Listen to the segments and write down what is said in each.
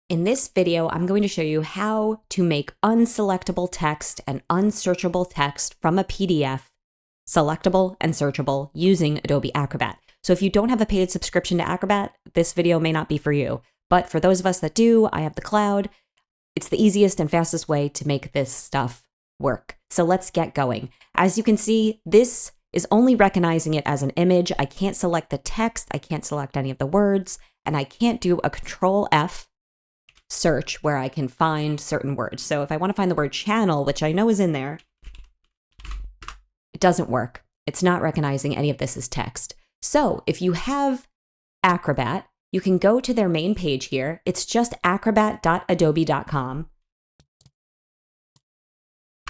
In this video, I'm going to show you how to make unselectable text and unsearchable text from a PDF selectable and searchable using Adobe Acrobat. So if you don't have a paid subscription to Acrobat, this video may not be for you. But for those of us that do, I have the cloud. It's the easiest and fastest way to make this stuff work. So let's get going. As you can see, this is only recognizing it as an image. I can't select the text. I can't select any of the words, and I can't do a Control F search where I can find certain words. So if I want to find the word channel, which I know is in there, it doesn't work. It's not recognizing any of this as text. So if you have Acrobat, you can go to their main page here. It's just acrobat.adobe.com.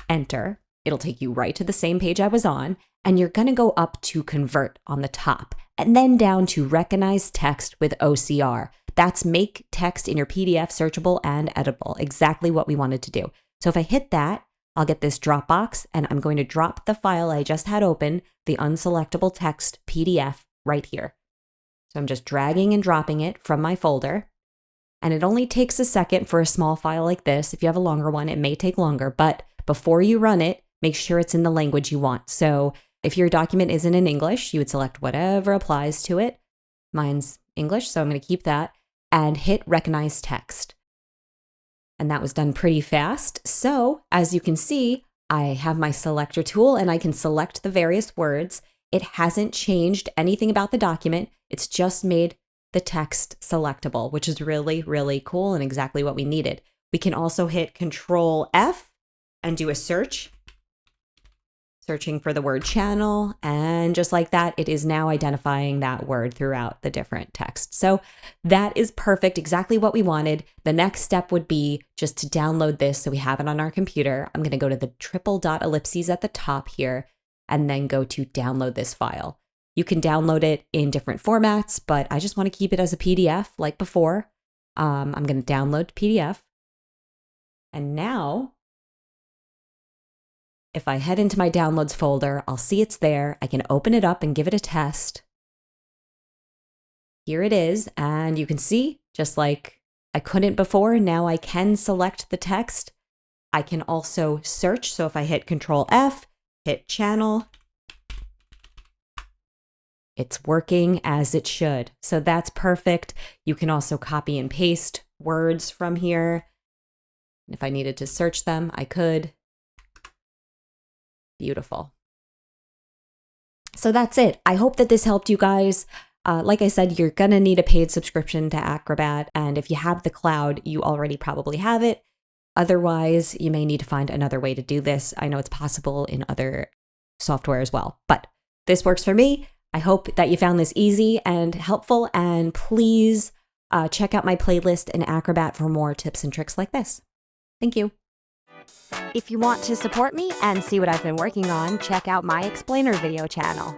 Enter. It'll take you right to the same page I was on, and you're going to go up to Convert on the top, and then down to Recognize Text with OCR. That's make text in your PDF searchable and editable, exactly what we wanted to do. So if I hit that, I'll get this drop box, and I'm going to drop the file I just had open, the unselectable text PDF, right here. So I'm just dragging and dropping it from my folder, and it only takes a second for a small file like this. If you have a longer one, it may take longer, but before you run it, make sure it's in the language you want. So if your document isn't in English, you would select whatever applies to it. Mine's English, so I'm going to keep that, and hit Recognize Text. And that was done pretty fast. So as you can see, I have my selector tool and I can select the various words. It hasn't changed anything about the document. It's just made the text selectable, which is really, really cool and exactly what we needed. We can also hit Control F and do a search, searching for the word channel. And just like that, it is now identifying that word throughout the different text. So that is perfect, exactly what we wanted. The next step would be just to download this so we have it on our computer. I'm going to go to the triple dot ellipses at the top here and then go to download this file. You can download it in different formats, but I just want to keep it as a PDF like before. I'm going to download PDF. And now, if I head into my downloads folder, I'll see it's there. I can open it up and give it a test. Here it is. And you can see, just like I couldn't before, now I can select the text. I can also search. So if I hit Control F, hit channel, it's working as it should. So that's perfect. You can also copy and paste words from here. If I needed to search them, I could. Beautiful. So that's it. I hope that this helped you guys. Like I said, you're going to need a paid subscription to Acrobat. And if you have the cloud, you already probably have it. Otherwise, you may need to find another way to do this. I know it's possible in other software as well, but this works for me. I hope that you found this easy and helpful. And please check out my playlist in Acrobat for more tips and tricks like this. Thank you. If you want to support me and see what I've been working on, check out my Explainer video channel.